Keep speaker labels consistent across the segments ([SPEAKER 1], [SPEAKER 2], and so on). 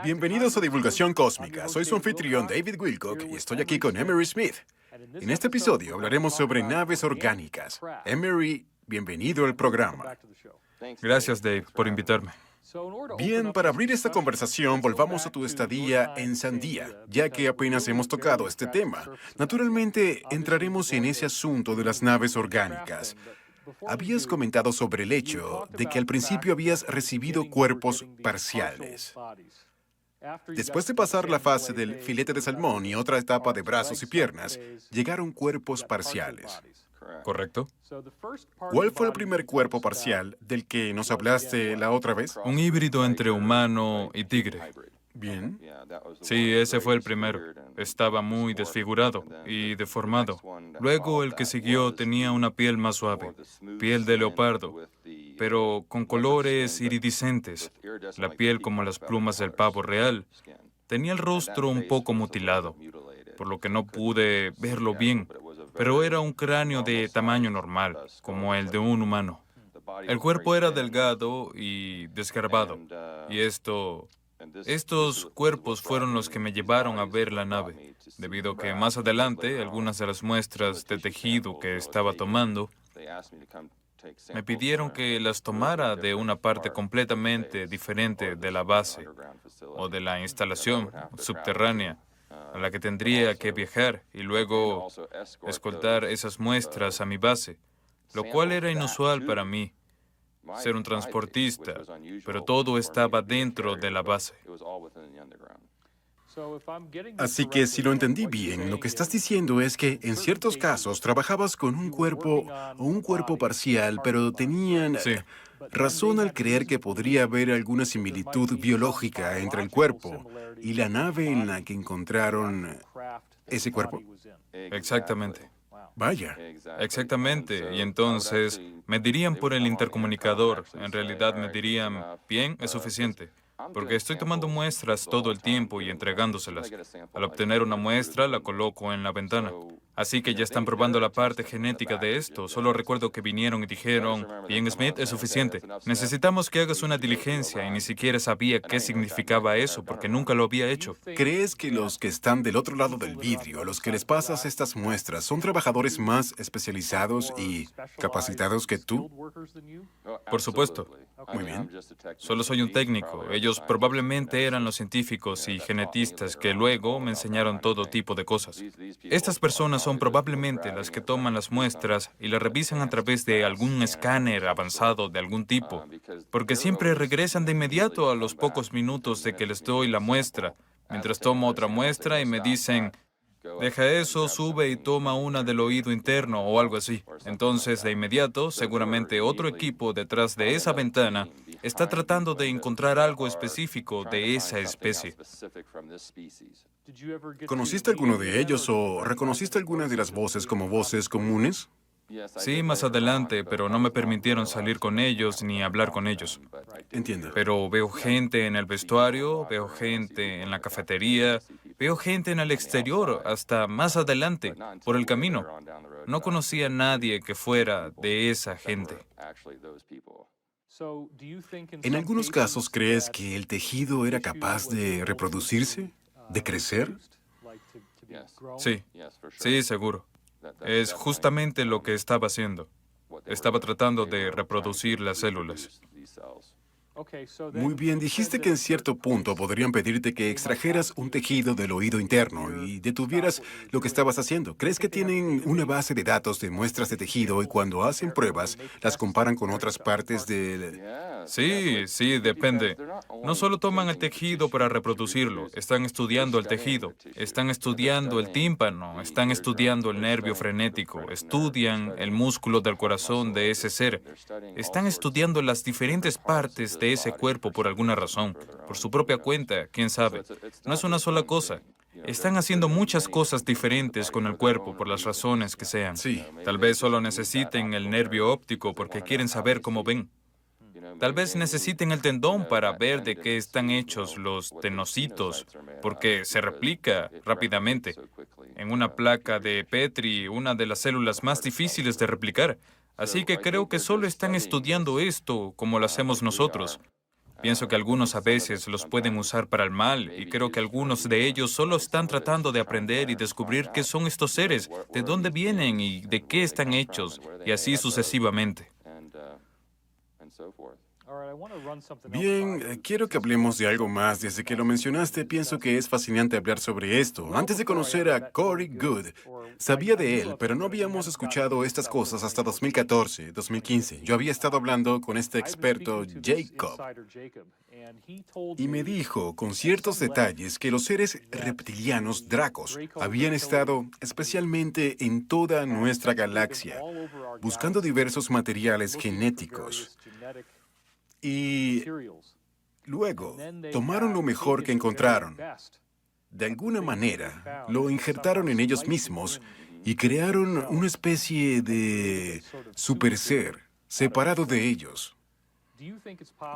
[SPEAKER 1] Bienvenidos a Divulgación Cósmica. Soy su anfitrión David Wilcock y estoy aquí con Emery Smith. En este episodio hablaremos sobre naves orgánicas. Emery, bienvenido al programa.
[SPEAKER 2] Gracias, Dave, por invitarme.
[SPEAKER 1] Bien, para abrir esta conversación, volvamos a tu estadía en Sandia, ya que apenas hemos tocado este tema. Naturalmente, entraremos en ese asunto de las naves orgánicas. Habías comentado sobre el hecho de que al principio habías recibido cuerpos parciales. Después de pasar la fase del filete de salmón y otra etapa de brazos y piernas, llegaron cuerpos parciales.
[SPEAKER 2] ¿Correcto?
[SPEAKER 1] ¿Cuál fue el primer cuerpo parcial del que nos hablaste la otra vez?
[SPEAKER 2] Un híbrido entre humano y tigre.
[SPEAKER 1] Bien.
[SPEAKER 2] Sí, ese fue el primero. Estaba muy desfigurado y deformado. Luego el que siguió tenía una piel más suave, piel de leopardo, pero con colores iridiscentes, la piel como las plumas del pavo real. Tenía el rostro un poco mutilado, por lo que no pude verlo bien, pero era un cráneo de tamaño normal, como el de un humano. El cuerpo era delgado y desgarbado, y estos cuerpos fueron los que me llevaron a ver la nave, debido a que más adelante algunas de las muestras de tejido que estaba tomando me pidieron que las tomara de una parte completamente diferente de la base o de la instalación subterránea a la que tendría que viajar y luego escoltar esas muestras a mi base, lo cual era inusual para mí, ser un transportista, pero todo estaba dentro de la base.
[SPEAKER 1] Así que si lo entendí bien, lo que estás diciendo es que en ciertos casos trabajabas con un cuerpo o un cuerpo parcial, pero tenían
[SPEAKER 2] Sí,
[SPEAKER 1] razón al creer que podría haber alguna similitud biológica entre el cuerpo y la nave en la que encontraron ese cuerpo.
[SPEAKER 2] exactamente.
[SPEAKER 1] Vaya.
[SPEAKER 2] Exactamente, y entonces me dirían por el intercomunicador, en realidad me dirían, bien, es suficiente, porque estoy tomando muestras todo el tiempo y entregándoselas. Al obtener una muestra, la coloco en la ventana. Así que ya están probando la parte genética de esto. Solo recuerdo que vinieron y dijeron, bien, Smith, es suficiente. Necesitamos que hagas una diligencia y ni siquiera sabía qué significaba eso porque nunca lo había hecho.
[SPEAKER 1] ¿Crees que los que están del otro lado del vidrio, a los que les pasas estas muestras, son trabajadores más especializados y capacitados que tú?
[SPEAKER 2] Por supuesto.
[SPEAKER 1] Muy bien.
[SPEAKER 2] Solo soy un técnico. Ellos probablemente eran los científicos y genetistas que luego me enseñaron todo tipo de cosas. Estas personas son probablemente las que toman las muestras y las revisan a través de algún escáner avanzado de algún tipo, porque siempre regresan de inmediato a los pocos minutos de que les doy la muestra, mientras tomo otra muestra y me dicen, deja eso, sube y toma una del oído interno o algo así. Entonces, de inmediato, seguramente otro equipo detrás de esa ventana está tratando de encontrar algo específico de esa especie.
[SPEAKER 1] ¿Conociste alguno de ellos o reconociste alguna de las voces como voces comunes?
[SPEAKER 2] Sí, más adelante, pero no me permitieron salir con ellos ni hablar con ellos.
[SPEAKER 1] Entiendo.
[SPEAKER 2] Pero veo gente en el vestuario, veo gente en la cafetería, veo gente en el exterior, hasta más adelante, por el camino. No conocía a nadie que fuera de esa gente.
[SPEAKER 1] ¿En algunos casos crees que el tejido era capaz de reproducirse, de crecer?
[SPEAKER 2] Sí, sí, seguro. Es justamente lo que estaba haciendo. Estaba tratando de reproducir las células.
[SPEAKER 1] Muy bien, dijiste que en cierto punto podrían pedirte que extrajeras un tejido del oído interno y detuvieras lo que estabas haciendo. ¿Crees que tienen una base de datos de muestras de tejido y cuando hacen pruebas las comparan con otras partes del...
[SPEAKER 2] Sí, sí, depende. No solo toman el tejido para reproducirlo, están estudiando el tejido, están estudiando el tímpano, están estudiando el nervio frenético, estudian el músculo del corazón de ese ser, están estudiando las diferentes partes de ese cuerpo por alguna razón, por su propia cuenta, quién sabe. No es una sola cosa. Están haciendo muchas cosas diferentes con el cuerpo por las razones que sean.
[SPEAKER 1] Sí.
[SPEAKER 2] Tal vez solo necesiten el nervio óptico porque quieren saber cómo ven. Tal vez necesiten el tendón para ver de qué están hechos los tenocitos, porque se replica rápidamente. En una placa de Petri, una de las células más difíciles de replicar. Así que creo que solo están estudiando esto como lo hacemos nosotros. Pienso que algunos a veces los pueden usar para el mal y creo que algunos de ellos solo están tratando de aprender y descubrir qué son estos seres, de dónde vienen y de qué están hechos, y así sucesivamente.
[SPEAKER 1] Bien, quiero que hablemos de algo más. Desde que lo mencionaste, pienso que es fascinante hablar sobre esto. Antes de conocer a Corey Goode, sabía de él, pero no habíamos escuchado estas cosas hasta 2014, 2015. Yo había estado hablando con este experto, Jacob, y me dijo con ciertos detalles que los seres reptilianos Dracos habían estado especialmente en toda nuestra galaxia, buscando diversos materiales genéticos. Y luego tomaron lo mejor que encontraron. De alguna manera, lo injertaron en ellos mismos y crearon una especie de super ser separado de ellos.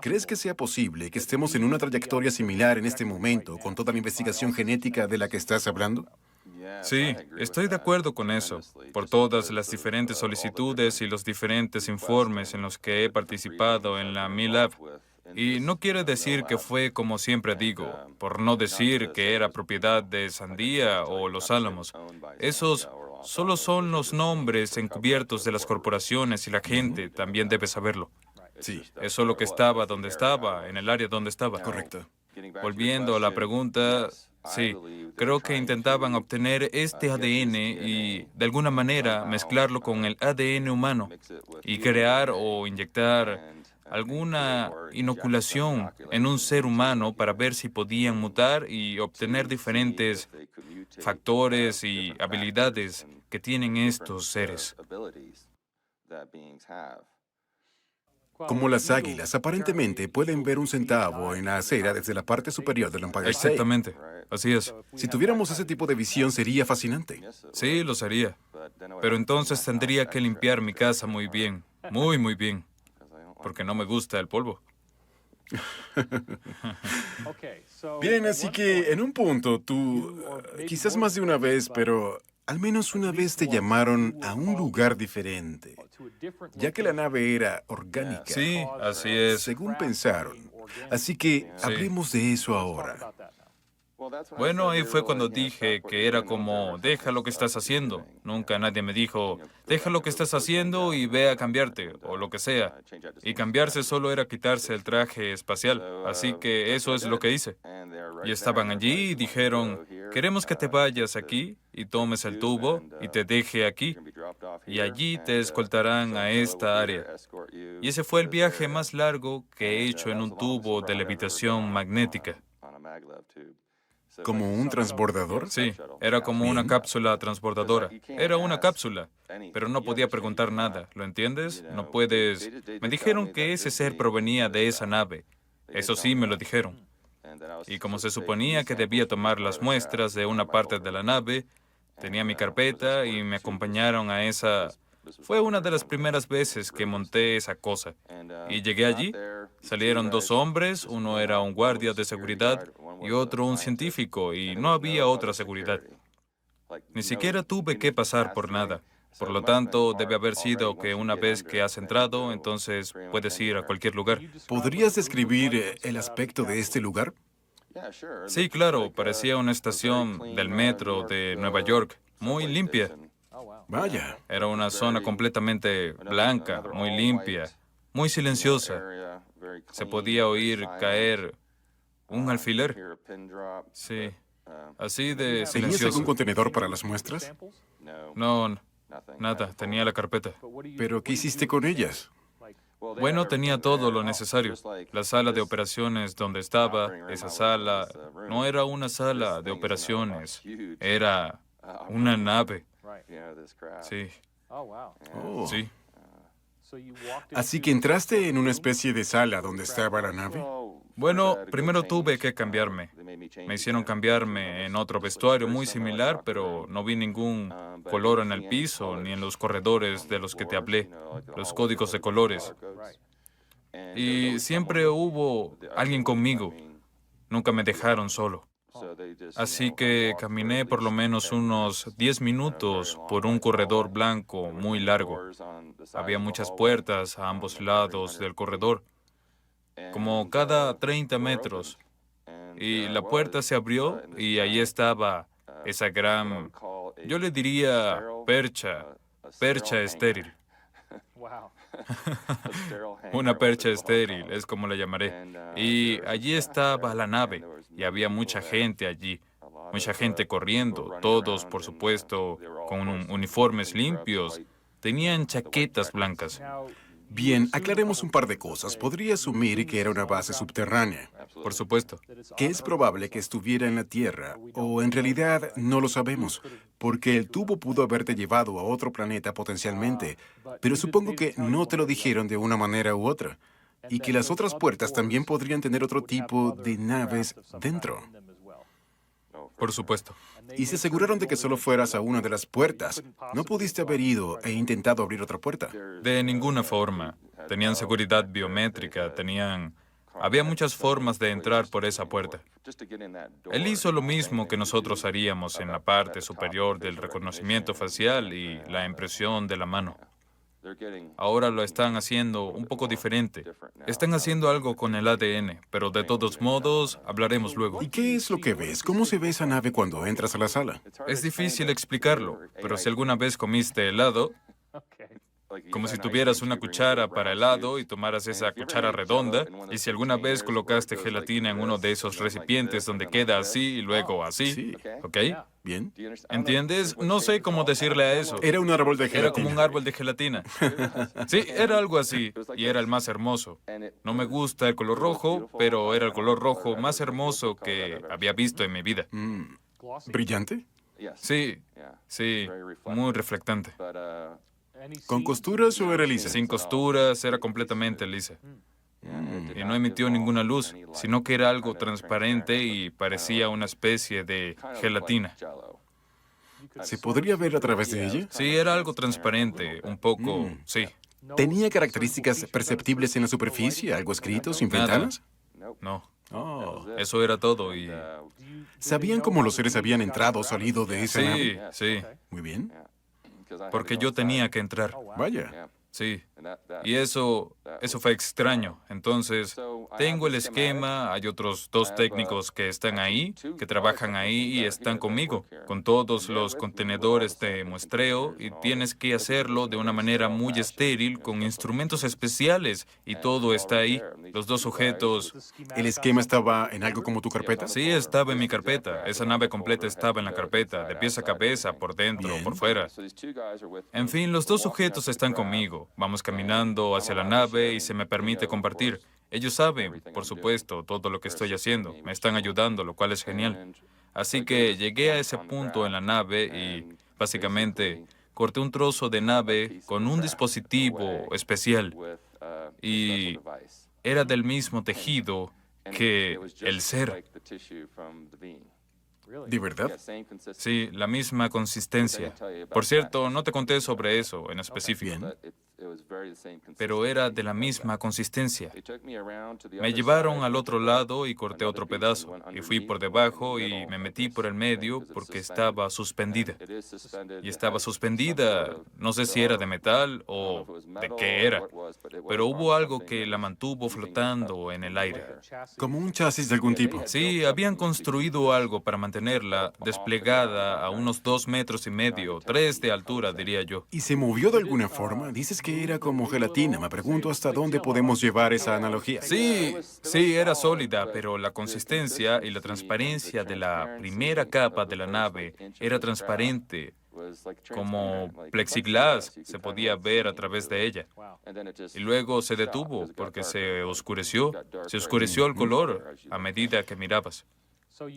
[SPEAKER 1] ¿Crees que sea posible que estemos en una trayectoria similar en este momento con toda la investigación genética de la que estás hablando?
[SPEAKER 2] Sí, estoy de acuerdo con eso, por todas las diferentes solicitudes y los diferentes informes en los que he participado en la MILAB. Y no quiere decir que fue como siempre digo, por no decir que era propiedad de Sandía o Los Álamos. Esos solo son los nombres encubiertos de las corporaciones y la gente también debe saberlo.
[SPEAKER 1] Sí,
[SPEAKER 2] Es solo que estaba donde estaba, en el área donde estaba.
[SPEAKER 1] correcto.
[SPEAKER 2] Volviendo a la pregunta, sí, creo que intentaban obtener este ADN y de alguna manera mezclarlo con el ADN humano y crear o inyectar alguna inoculación en un ser humano para ver si podían mutar y obtener diferentes factores y habilidades que tienen estos seres.
[SPEAKER 1] Como las águilas, aparentemente pueden ver un centavo en la acera desde la parte superior del Empire State.
[SPEAKER 2] Exactamente, así es.
[SPEAKER 1] Si tuviéramos ese tipo de visión, sería fascinante.
[SPEAKER 2] Sí, lo sería. Pero entonces tendría que limpiar mi casa muy bien, muy bien, porque no me gusta el polvo.
[SPEAKER 1] Bien, así que en un punto tú, quizás más de una vez, pero al menos una vez te llamaron a un lugar diferente, ya que la nave era orgánica,
[SPEAKER 2] Sí, así es.
[SPEAKER 1] según pensaron. Así que
[SPEAKER 2] Sí.
[SPEAKER 1] hablemos de eso ahora.
[SPEAKER 2] Bueno, ahí fue cuando dije que era como, deja lo que estás haciendo. Nunca nadie me dijo, deja lo que estás haciendo y ve a cambiarte, o lo que sea. Y cambiarse solo era quitarse el traje espacial. Así que eso es lo que hice. Y estaban allí y dijeron, queremos que te vayas aquí y tomes el tubo y te deje aquí. Y allí te escoltarán a esta área. Y ese fue el viaje más largo que he hecho en un tubo de levitación magnética.
[SPEAKER 1] ¿Como un transbordador?
[SPEAKER 2] Sí, era como una cápsula transbordadora. Era una cápsula, pero no podía preguntar nada, ¿lo entiendes? No puedes... Me dijeron que ese ser provenía de esa nave. Eso sí, me lo dijeron. Y como se suponía que debía tomar las muestras de una parte de la nave, tenía mi carpeta y me acompañaron a esa... Fue una de las primeras veces que monté esa cosa. Y llegué allí, salieron dos hombres, uno era un guardia de seguridad y otro un científico, y no había otra seguridad. Ni siquiera tuve que pasar por nada. Por lo tanto, debe haber sido que una vez que has entrado, entonces puedes ir a cualquier lugar.
[SPEAKER 1] ¿Podrías describir el aspecto de este lugar?
[SPEAKER 2] Sí, claro, parecía una estación del metro de Nueva York, muy limpia.
[SPEAKER 1] Vaya.
[SPEAKER 2] Era una zona completamente blanca, muy limpia, muy silenciosa. Se podía oír caer un alfiler. Sí, así de
[SPEAKER 1] ¿Tenías
[SPEAKER 2] silencioso.
[SPEAKER 1] algún contenedor para las muestras?
[SPEAKER 2] No, nada, tenía la carpeta.
[SPEAKER 1] ¿Pero qué hiciste con ellas?
[SPEAKER 2] Bueno, tenía todo lo necesario. La sala de operaciones donde estaba, esa sala, no era una sala de operaciones, era una nave. Sí,
[SPEAKER 1] Oh.
[SPEAKER 2] sí.
[SPEAKER 1] Así que entraste en una especie de sala donde estaba la nave.
[SPEAKER 2] Bueno, primero tuve que cambiarme. Me hicieron cambiarme en otro vestuario muy similar, pero no vi ningún color en el piso ni en los corredores de los que te hablé, los códigos de colores. Y siempre hubo alguien conmigo. Nunca me dejaron solo. Así que caminé por lo menos unos 10 minutos por un corredor blanco muy largo. Había muchas puertas a ambos lados del corredor. como cada 30 metros. Y la puerta se abrió y ahí estaba esa gran, yo le diría percha estéril. Una percha estéril, es como la llamaré. Y allí estaba la nave y había mucha gente allí, mucha gente corriendo, todos, por supuesto, con uniformes limpios, tenían chaquetas blancas.
[SPEAKER 1] Bien, aclaremos un par de cosas. Podría asumir que era una base subterránea,
[SPEAKER 2] Por supuesto.
[SPEAKER 1] que es probable que estuviera en la Tierra, o en realidad no lo sabemos, porque el tubo pudo haberte llevado a otro planeta potencialmente, pero supongo que no te lo dijeron de una manera u otra, y que las otras puertas también podrían tener otro tipo de naves dentro.
[SPEAKER 2] Por supuesto.
[SPEAKER 1] Y se aseguraron de que solo fueras a una de las puertas. No pudiste haber ido e intentado abrir otra puerta.
[SPEAKER 2] De ninguna forma. Tenían seguridad biométrica, había muchas formas de entrar por esa puerta. Él hizo lo mismo que nosotros haríamos en la parte superior del reconocimiento facial y la impresión de la mano. Ahora lo están haciendo un poco diferente. Están haciendo algo con el ADN, pero de todos modos hablaremos luego.
[SPEAKER 1] ¿Y qué es lo que ves? ¿Cómo se ve esa nave cuando entras a la sala?
[SPEAKER 2] Es difícil explicarlo, pero si alguna vez comiste helado, como si tuvieras una cuchara para helado y tomaras esa cuchara redonda, y si alguna vez colocaste gelatina en uno de esos recipientes donde queda así y luego así,
[SPEAKER 1] Sí.
[SPEAKER 2] ¿ok?
[SPEAKER 1] Bien.
[SPEAKER 2] ¿Entiendes? No sé cómo decirle a eso.
[SPEAKER 1] Era un árbol de
[SPEAKER 2] Era como un
[SPEAKER 1] gelatina.
[SPEAKER 2] árbol de gelatina. Sí, era algo así, y era el más hermoso. No me gusta el color rojo, pero era el color rojo más hermoso que había visto en mi vida.
[SPEAKER 1] ¿Brillante?
[SPEAKER 2] Sí, sí, muy reflectante.
[SPEAKER 1] ¿Con costuras o era lisa?
[SPEAKER 2] Sin costuras, era completamente lisa. Y no emitió ninguna luz, sino que era algo transparente y parecía una especie de gelatina.
[SPEAKER 1] ¿Se podría ver a través de ella?
[SPEAKER 2] Sí, era algo transparente, un poco, sí.
[SPEAKER 1] ¿Tenía características perceptibles en la superficie? ¿Algo escrito, sin
[SPEAKER 2] Nada.
[SPEAKER 1] ventanas?
[SPEAKER 2] No,
[SPEAKER 1] Oh.
[SPEAKER 2] eso era todo y...
[SPEAKER 1] ¿Sabían cómo los seres habían entrado o salido de esa
[SPEAKER 2] Sí,
[SPEAKER 1] nave?
[SPEAKER 2] sí,
[SPEAKER 1] Muy bien.
[SPEAKER 2] porque yo tenía que entrar.
[SPEAKER 1] Vaya.
[SPEAKER 2] Sí, y eso fue extraño. Entonces, tengo el esquema, hay otros dos técnicos que están ahí, que trabajan ahí y están conmigo, con todos los contenedores de muestreo, y tienes que hacerlo de una manera muy estéril, con instrumentos especiales, y todo está ahí. Los dos sujetos...
[SPEAKER 1] ¿El esquema estaba en algo como tu carpeta?
[SPEAKER 2] Sí, estaba en mi carpeta. Esa nave completa estaba en la carpeta, de pies a cabeza, por dentro,
[SPEAKER 1] Bien.
[SPEAKER 2] por fuera. En fin, los dos sujetos están conmigo. Vamos caminando hacia la nave y se me permite compartir. Ellos saben, por supuesto, todo lo que estoy haciendo. Me están ayudando, lo cual es genial. Así que llegué a ese punto en la nave y, básicamente, corté un trozo de nave con un dispositivo especial. Y era del mismo tejido que el ser.
[SPEAKER 1] ¿De verdad?
[SPEAKER 2] Sí, la misma consistencia. Por cierto, no te conté sobre eso en específico,
[SPEAKER 1] Bien.
[SPEAKER 2] pero era de la misma consistencia. Me llevaron al otro lado y corté otro pedazo, y fui por debajo y me metí por el medio porque estaba suspendida. Y estaba suspendida, no sé si era de metal o de qué era, pero hubo algo que la mantuvo flotando en el aire.
[SPEAKER 1] ¿Como un chasis de algún tipo?
[SPEAKER 2] Sí, habían construido algo para mantenerla desplegada a unos 2,5 metros, 3 de altura, diría yo.
[SPEAKER 1] ¿Y se movió de alguna forma? Dices que era como gelatina. Me pregunto hasta dónde podemos llevar esa analogía.
[SPEAKER 2] Sí, sí, era sólida, pero la consistencia y la transparencia de la primera capa de la nave era transparente, como plexiglas, se podía ver a través de ella. Y luego se detuvo porque se oscureció el color a medida que mirabas.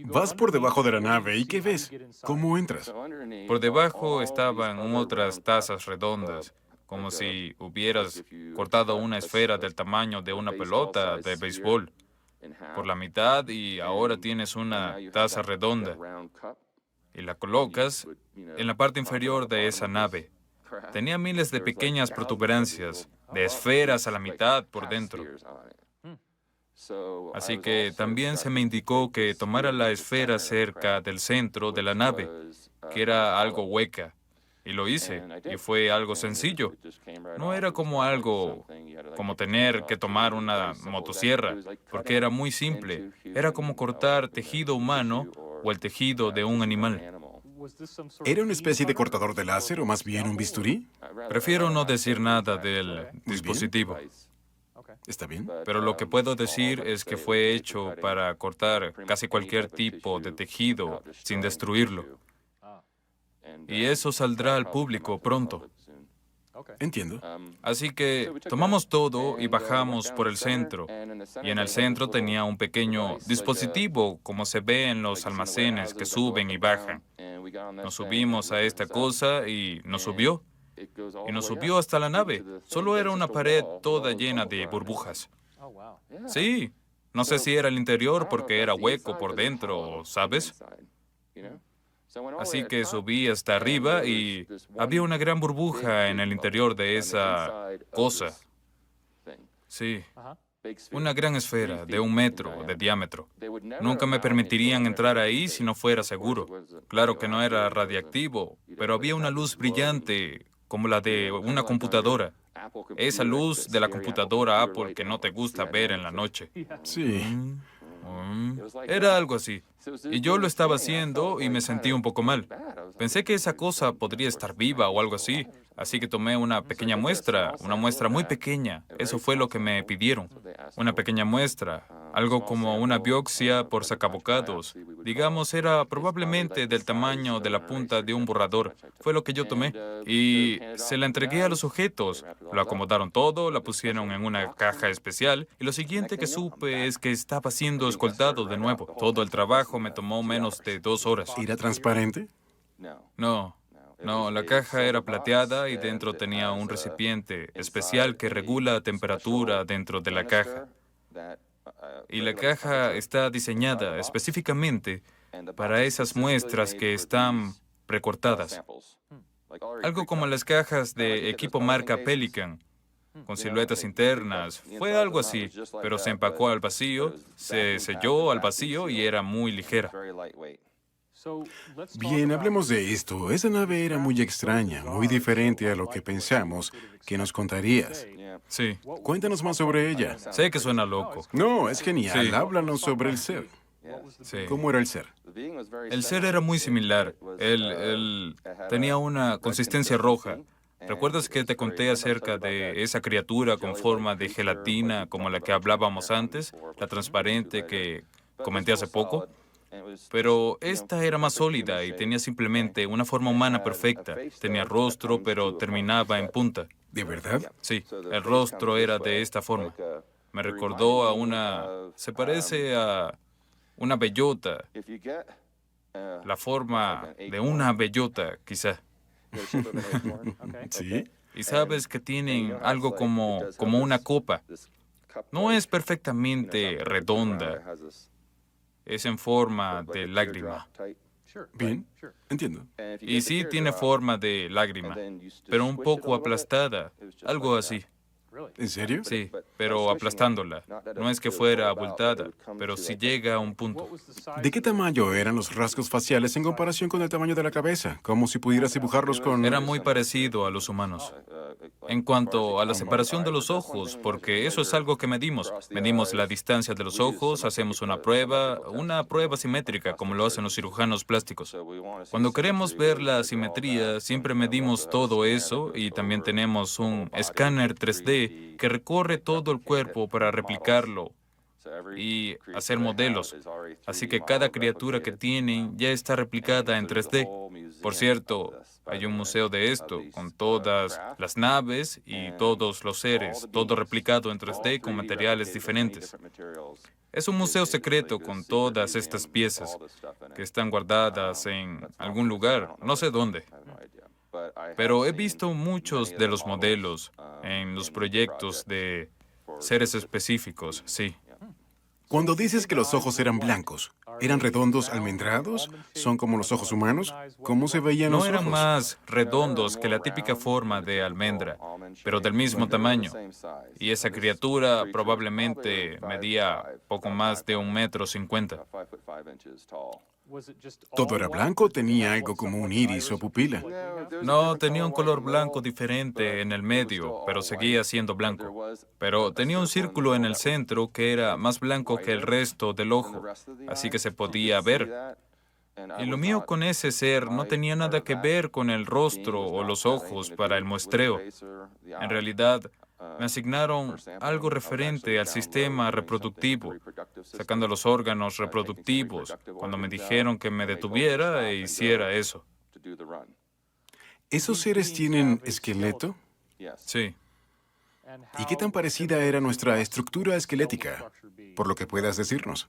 [SPEAKER 1] Vas por debajo de la nave y ¿qué ves? ¿Cómo entras?
[SPEAKER 2] Por debajo estaban otras tazas redondas, como si hubieras cortado una esfera del tamaño de una pelota de béisbol por la mitad y ahora tienes una taza redonda y la colocas en la parte inferior de esa nave. Tenía miles de pequeñas protuberancias, de esferas a la mitad por dentro. Así que también se me indicó que tomara la esfera cerca del centro de la nave, que era algo hueca, y lo hice, y fue algo sencillo. No era como algo como tener que tomar una motosierra, porque era muy simple. Era como cortar tejido humano o el tejido de un animal.
[SPEAKER 1] ¿Era una especie de cortador de láser o más bien un bisturí?
[SPEAKER 2] Prefiero no decir nada del
[SPEAKER 1] bien.
[SPEAKER 2] dispositivo,
[SPEAKER 1] ¿Está bien?
[SPEAKER 2] pero lo que puedo decir es que fue hecho para cortar casi cualquier tipo de tejido sin destruirlo. Y eso saldrá al público pronto.
[SPEAKER 1] Entiendo.
[SPEAKER 2] Así que tomamos todo y bajamos por el centro. Y en el centro tenía un pequeño dispositivo, como se ve en los almacenes que suben y bajan. Nos subimos a esta cosa y nos subió. Y nos subió hasta la nave. Solo era una pared toda llena de burbujas. Sí, no sé si era el interior porque era hueco por dentro, ¿sabes? Así que subí hasta arriba y había una gran burbuja en el interior de esa cosa. Sí, una gran esfera de 1 metro de diámetro. Nunca me permitirían entrar ahí si no fuera seguro. Claro que no era radiactivo, pero había una luz brillante como la de una computadora. Esa luz de la computadora Apple que no te gusta ver en la noche.
[SPEAKER 1] Sí.
[SPEAKER 2] Era algo así. Y yo lo estaba haciendo y me sentí un poco mal. Pensé que esa cosa podría estar viva o algo así. Así que tomé una pequeña muestra, una muestra muy pequeña. Eso fue lo que me pidieron. Una pequeña muestra, algo como una biopsia por sacabocados. Digamos, era probablemente del tamaño de la punta de un borrador. Fue lo que yo tomé. Y se la entregué a los sujetos. Lo acomodaron todo, la pusieron en una caja especial. Y lo siguiente que supe es que estaba siendo escoltado de nuevo. Todo el trabajo me tomó menos de 2 horas.
[SPEAKER 1] ¿Era transparente?
[SPEAKER 2] No. No, la caja era plateada y dentro tenía un recipiente especial que regula la temperatura dentro de la caja. Y la caja está diseñada específicamente para esas muestras que están precortadas. Algo como las cajas de equipo marca Pelican, con siluetas internas. Fue algo así, pero se empacó al vacío, se selló al vacío y era muy ligera.
[SPEAKER 1] Bien, hablemos de esto. Esa nave era muy extraña, muy diferente a lo que pensamos. ¿Qué nos contarías?
[SPEAKER 2] Sí,
[SPEAKER 1] Cuéntanos más sobre ella.
[SPEAKER 2] sé que suena loco.
[SPEAKER 1] No, es genial.
[SPEAKER 2] Sí.
[SPEAKER 1] Háblanos sobre el ser.
[SPEAKER 2] Sí.
[SPEAKER 1] ¿Cómo era el ser?
[SPEAKER 2] El ser era muy similar. Él tenía una consistencia roja. ¿Recuerdas que te conté acerca de esa criatura con forma de gelatina como la que hablábamos antes? La transparente que comenté hace poco. Pero esta era más sólida y tenía simplemente una forma humana perfecta. Tenía rostro, pero terminaba en punta.
[SPEAKER 1] ¿De verdad?
[SPEAKER 2] Sí, el rostro era de esta forma. Me recordó a una... Se parece a una bellota. La forma de una bellota, quizá.
[SPEAKER 1] Sí.
[SPEAKER 2] Y sabes que tienen algo como una copa. No es perfectamente redonda. Es en forma de lágrima.
[SPEAKER 1] Bien, entiendo.
[SPEAKER 2] Y sí tiene forma de lágrima, pero un poco aplastada, algo así.
[SPEAKER 1] ¿En serio?
[SPEAKER 2] Sí, pero aplastándola. No es que fuera abultada, pero sí llega a un punto.
[SPEAKER 1] ¿De qué tamaño eran los rasgos faciales en comparación con el tamaño de la cabeza? Como si pudieras dibujarlos con...
[SPEAKER 2] Era muy parecido a los humanos. En cuanto a la separación de los ojos, porque eso es algo que medimos. Medimos la distancia de los ojos, hacemos una prueba simétrica, como lo hacen los cirujanos plásticos. Cuando queremos ver la simetría, siempre medimos todo eso y también tenemos un escáner 3D que recorre todo el cuerpo para replicarlo y hacer modelos. Así que cada criatura que tienen ya está replicada en 3D. Por cierto, hay un museo de esto, con todas las naves y todos los seres, todo replicado en 3D con materiales diferentes. Es un museo secreto con todas estas piezas que están guardadas en algún lugar, no sé dónde. Pero he visto muchos de los modelos en los proyectos de seres específicos, sí.
[SPEAKER 1] Cuando dices que los ojos eran blancos, ¿eran redondos almendrados? ¿Son como los ojos humanos? ¿Cómo se veían
[SPEAKER 2] No
[SPEAKER 1] los
[SPEAKER 2] eran
[SPEAKER 1] ojos?
[SPEAKER 2] más redondos que la típica forma de almendra, pero del mismo tamaño. Y esa criatura probablemente medía poco más de 1,50 m.
[SPEAKER 1] ¿Todo era blanco o tenía algo como un iris o pupila?
[SPEAKER 2] No, tenía un color blanco diferente en el medio, pero seguía siendo blanco. Pero tenía un círculo en el centro que era más blanco que el resto del ojo, así que se podía ver. Y lo mío con ese ser no tenía nada que ver con el rostro o los ojos para el muestreo. En realidad, me asignaron algo referente al sistema reproductivo, sacando los órganos reproductivos, cuando me dijeron que me detuviera e hiciera eso.
[SPEAKER 1] ¿Esos seres tienen esqueleto?
[SPEAKER 2] Sí.
[SPEAKER 1] ¿Y qué tan parecida era nuestra estructura esquelética? Por lo que puedas decirnos.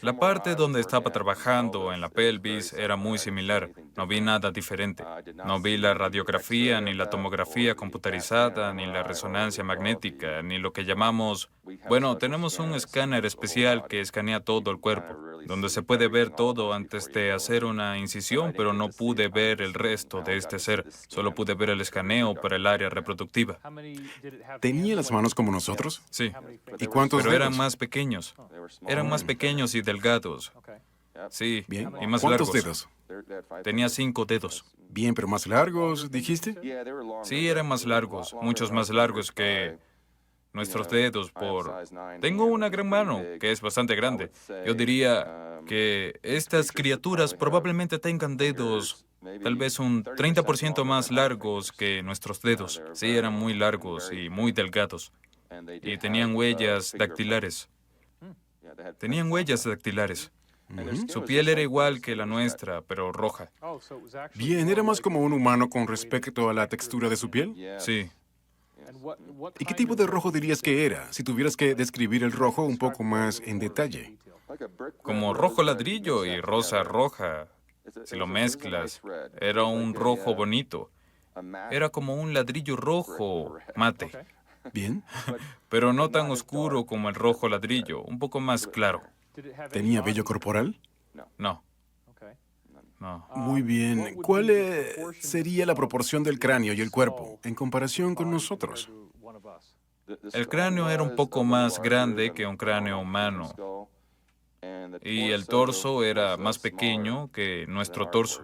[SPEAKER 2] La parte donde estaba trabajando en la pelvis era muy similar. No vi nada diferente. No vi la radiografía, ni la tomografía computarizada, ni la resonancia magnética, ni lo que llamamos... Bueno, tenemos un escáner especial que escanea todo el cuerpo, donde se puede ver todo antes de hacer una incisión, pero no pude ver el resto de este ser. Solo pude ver el escaneo para el área reproductiva.
[SPEAKER 1] ¿Tenía las manos como nosotros?
[SPEAKER 2] Sí,
[SPEAKER 1] ¿Y cuántos
[SPEAKER 2] pero eran
[SPEAKER 1] dedos?
[SPEAKER 2] más pequeños. Eran más pequeños y delgados. Sí,
[SPEAKER 1] Bien.
[SPEAKER 2] y más
[SPEAKER 1] ¿Cuántos
[SPEAKER 2] largos.
[SPEAKER 1] dedos?
[SPEAKER 2] Tenía 5 dedos.
[SPEAKER 1] Bien, pero más largos, dijiste.
[SPEAKER 2] Sí, eran más largos, muchos más largos que nuestros dedos Tengo una gran mano, que es bastante grande. Yo diría que estas criaturas probablemente tengan dedos tal vez un 30% más largos que nuestros dedos. Sí, eran muy largos y muy delgados. Y tenían huellas dactilares. Tenían huellas dactilares. Su piel era igual que la nuestra, pero roja.
[SPEAKER 1] Bien, ¿era más como un humano con respecto a la textura de su piel?
[SPEAKER 2] Sí.
[SPEAKER 1] ¿Y qué tipo de rojo dirías que era, si tuvieras que describir el rojo un poco más en detalle?
[SPEAKER 2] Como rojo ladrillo y rosa roja. Si lo mezclas, era un rojo bonito. Era como un ladrillo rojo mate,
[SPEAKER 1] Bien.
[SPEAKER 2] pero no tan oscuro como el rojo ladrillo, un poco más claro.
[SPEAKER 1] ¿Tenía vello corporal?
[SPEAKER 2] No, no.
[SPEAKER 1] Muy bien. ¿Cuál sería la proporción del cráneo y el cuerpo en comparación con nosotros?
[SPEAKER 2] El cráneo era un poco más grande que un cráneo humano y el torso era más pequeño que nuestro torso.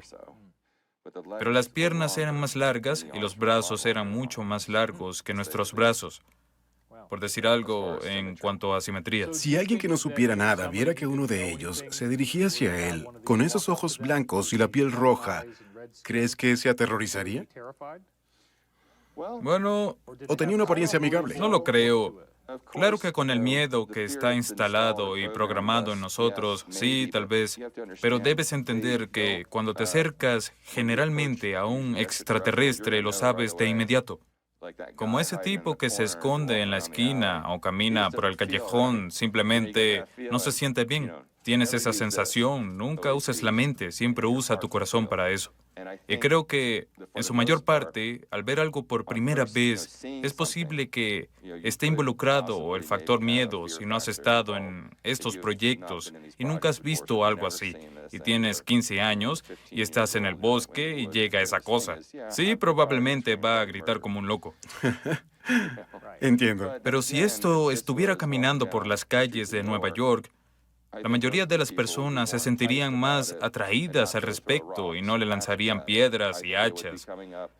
[SPEAKER 2] Pero las piernas eran más largas y los brazos eran mucho más largos que nuestros brazos, por decir algo en cuanto a simetría.
[SPEAKER 1] Si alguien que no supiera nada viera que uno de ellos se dirigía hacia él con esos ojos blancos y la piel roja, ¿crees que se aterrorizaría?
[SPEAKER 2] Bueno,
[SPEAKER 1] ¿O tenía una apariencia amigable?
[SPEAKER 2] no lo creo. Claro que con el miedo que está instalado y programado en nosotros, sí, tal vez, pero debes entender que cuando te acercas generalmente a un extraterrestre lo sabes de inmediato. Como ese tipo que se esconde en la esquina o camina por el callejón, simplemente no se siente bien. Tienes esa sensación, nunca uses la mente, siempre usa tu corazón para eso. Y creo que, en su mayor parte, al ver algo por primera vez, es posible que esté involucrado el factor miedo si no has estado en estos proyectos y nunca has visto algo así, y tienes 15 años y estás en el bosque y llega esa cosa. Sí, probablemente va a gritar como un loco.
[SPEAKER 1] Entiendo.
[SPEAKER 2] Pero si esto estuviera caminando por las calles de Nueva York, la mayoría de las personas se sentirían más atraídas al respecto y no le lanzarían piedras y hachas.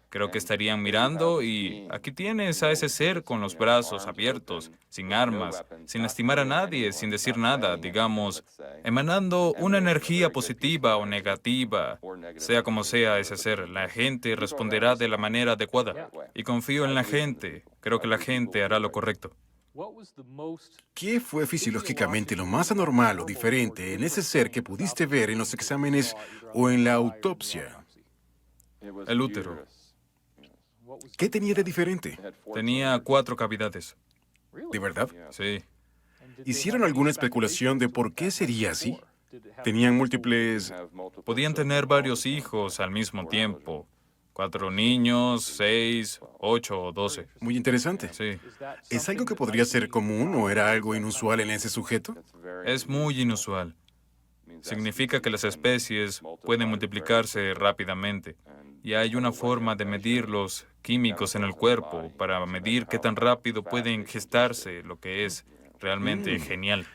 [SPEAKER 2] Creo que estarían mirando y aquí tienes a ese ser con los brazos abiertos, sin armas, sin lastimar a nadie, sin decir nada, digamos, emanando una energía positiva o negativa. Sea como sea ese ser, la gente responderá de la manera adecuada. Y confío en la gente. Creo que la gente hará lo correcto.
[SPEAKER 1] ¿Qué fue fisiológicamente lo más anormal o diferente en ese ser que pudiste ver en los exámenes o en la autopsia?
[SPEAKER 2] El útero.
[SPEAKER 1] ¿Qué tenía de diferente?
[SPEAKER 2] Tenía 4 cavidades.
[SPEAKER 1] ¿De verdad?
[SPEAKER 2] Sí.
[SPEAKER 1] ¿Hicieron alguna especulación de por qué sería así? ¿Tenían múltiples...
[SPEAKER 2] Podían tener varios hijos al mismo tiempo. 4 niños, 6, 8 o 12.
[SPEAKER 1] Muy interesante.
[SPEAKER 2] Sí.
[SPEAKER 1] ¿Es algo que podría ser común o era algo inusual en ese sujeto?
[SPEAKER 2] Es muy inusual. Significa que las especies pueden multiplicarse rápidamente y hay una forma de medir los químicos en el cuerpo para medir qué tan rápido pueden gestarse, lo que es realmente genial.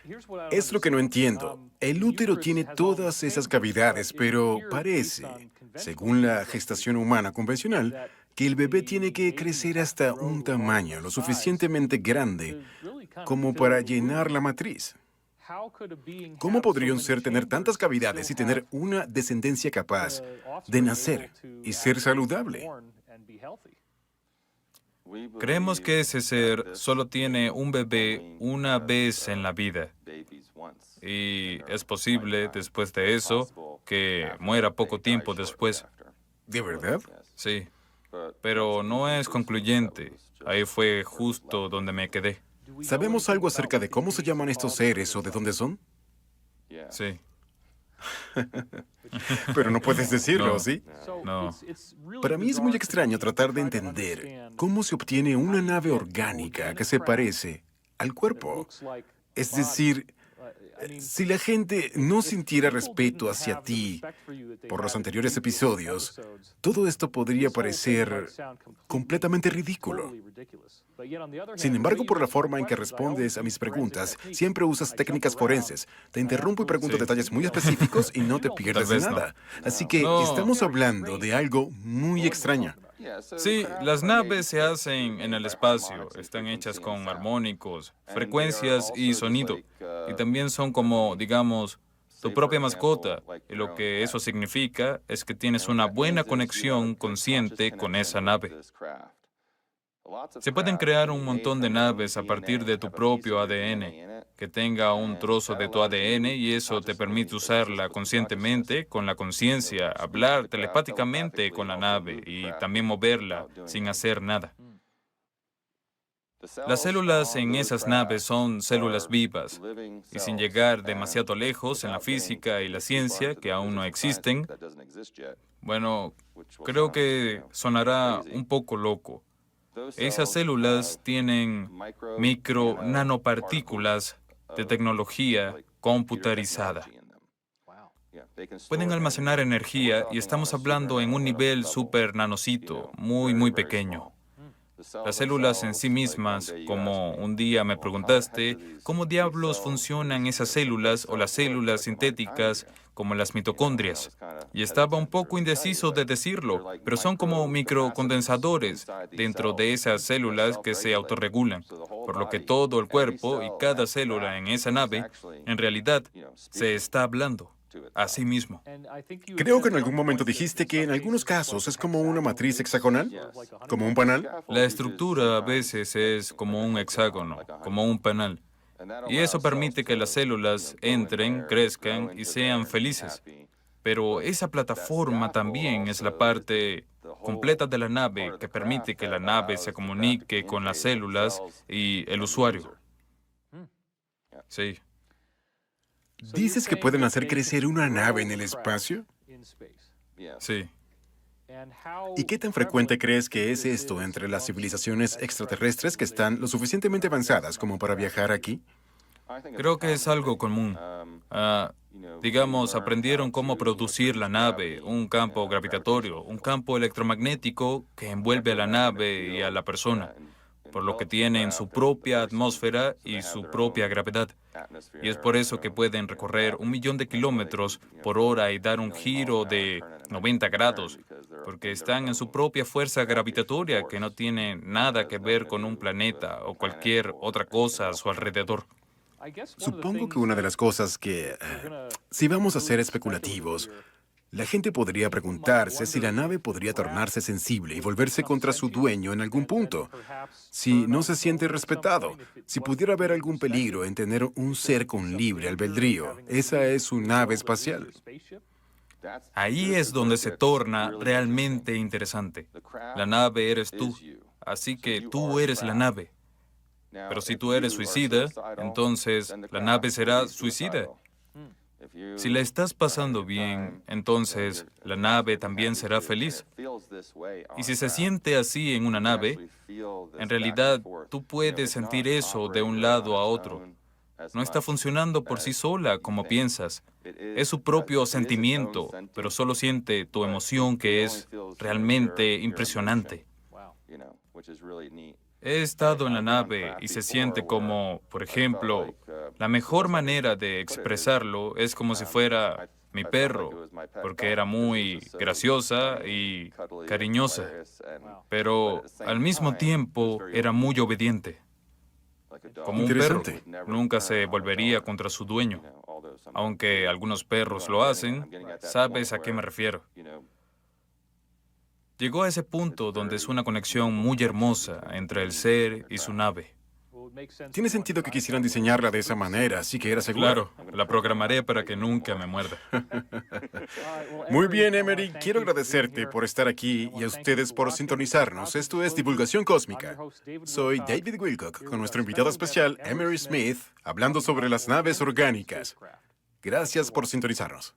[SPEAKER 1] Es lo que no entiendo. El útero tiene todas esas cavidades, pero parece, según la gestación humana convencional, que el bebé tiene que crecer hasta un tamaño lo suficientemente grande como para llenar la matriz. ¿Cómo podría un ser tener tantas cavidades y tener una descendencia capaz de nacer y ser saludable?
[SPEAKER 2] Creemos que ese ser solo tiene un bebé una vez en la vida. Y es posible, después de eso, que muera poco tiempo después.
[SPEAKER 1] ¿De verdad?
[SPEAKER 2] Sí, pero no es concluyente. Ahí fue justo donde me quedé.
[SPEAKER 1] ¿Sabemos algo acerca de cómo se llaman estos seres o de dónde son?
[SPEAKER 2] Sí,
[SPEAKER 1] Pero no puedes decirlo,
[SPEAKER 2] no,
[SPEAKER 1] ¿sí?
[SPEAKER 2] no.
[SPEAKER 1] Para mí es muy extraño tratar de entender cómo se obtiene una nave orgánica que se parece al cuerpo. Es decir, si la gente no sintiera respeto hacia ti por los anteriores episodios, todo esto podría parecer completamente ridículo. Sin embargo, por la forma en que respondes a mis preguntas, siempre usas técnicas forenses. Te interrumpo y pregunto
[SPEAKER 2] Sí.
[SPEAKER 1] detalles muy específicos y no te
[SPEAKER 2] Tal
[SPEAKER 1] pierdes de
[SPEAKER 2] vez no.
[SPEAKER 1] nada. Así que
[SPEAKER 2] No.
[SPEAKER 1] estamos hablando de algo muy extraño.
[SPEAKER 2] Sí, las naves se hacen en el espacio, están hechas con armónicos, frecuencias y sonido. Y también son como, digamos, tu propia mascota. Y lo que eso significa es que tienes una buena conexión consciente con esa nave. Se pueden crear un montón de naves a partir de tu propio ADN, que tenga un trozo de tu ADN y eso te permite usarla conscientemente, con la conciencia, hablar telepáticamente con la nave y también moverla sin hacer nada. Las células en esas naves son células vivas y sin llegar demasiado lejos en la física y la ciencia, que aún no existen, bueno, creo que sonará un poco loco. Esas células tienen micro nanopartículas de tecnología computarizada. Pueden almacenar energía y estamos hablando en un nivel super nanocito, muy, muy pequeño. Las células en sí mismas, como un día me preguntaste, ¿cómo diablos funcionan esas células o las células sintéticas como las mitocondrias? Y estaba un poco indeciso de decirlo, pero son como microcondensadores dentro de esas células que se autorregulan, por lo que todo el cuerpo y cada célula en esa nave, en realidad, se está hablando a sí mismo.
[SPEAKER 1] Creo que en algún momento dijiste que en algunos casos es como una matriz hexagonal, como un panal.
[SPEAKER 2] La estructura a veces es como un hexágono, como un panal. Y eso permite que las células entren, crezcan y sean felices. Pero esa plataforma también es la parte completa de la nave que permite que la nave se comunique con las células y el usuario. Sí.
[SPEAKER 1] ¿Dices que pueden hacer crecer una nave en el espacio?
[SPEAKER 2] Sí.
[SPEAKER 1] ¿Y qué tan frecuente crees que es esto entre las civilizaciones extraterrestres que están lo suficientemente avanzadas como para viajar aquí?
[SPEAKER 2] Creo que es algo común. Digamos, aprendieron cómo producir la nave, un campo gravitatorio, un campo electromagnético que envuelve a la nave y a la persona, por lo que tienen su propia atmósfera y su propia gravedad. Y es por eso que pueden recorrer 1.000.000 de kilómetros por hora y dar un giro de 90 grados, porque están en su propia fuerza gravitatoria que no tiene nada que ver con un planeta o cualquier otra cosa a su alrededor.
[SPEAKER 1] Supongo que una de las cosas si vamos a ser especulativos, la gente podría preguntarse si la nave podría tornarse sensible y volverse contra su dueño en algún punto. Si no se siente respetado, si pudiera haber algún peligro en tener un ser con libre albedrío, esa es su nave espacial.
[SPEAKER 2] Ahí es donde se torna realmente interesante. La nave eres tú, así que tú eres la nave. Pero si tú eres suicida, entonces la nave será suicida. Si la estás pasando bien, entonces la nave también será feliz. Y si se siente así en una nave, en realidad tú puedes sentir eso de un lado a otro. No está funcionando por sí sola como piensas. Es su propio sentimiento, pero solo siente tu emoción que es realmente impresionante. He estado en la nave y se siente como, por ejemplo, la mejor manera de expresarlo es como si fuera mi perro, porque era muy graciosa y cariñosa, pero al mismo tiempo era muy obediente, como un perro.
[SPEAKER 1] Interesante.
[SPEAKER 2] Nunca se volvería contra su dueño. Aunque algunos perros lo hacen, sabes a qué me refiero. Llegó a ese punto donde es una conexión muy hermosa entre el ser y su nave.
[SPEAKER 1] Tiene sentido que quisieran diseñarla de esa manera, así que era seguro.
[SPEAKER 2] Claro, la programaré para que nunca me muerda.
[SPEAKER 1] Muy bien, Emery. Quiero agradecerte por estar aquí y a ustedes por sintonizarnos. Esto es Divulgación Cósmica. Soy David Wilcock con nuestro invitado especial, Emery Smith, hablando sobre las naves orgánicas. Gracias por sintonizarnos.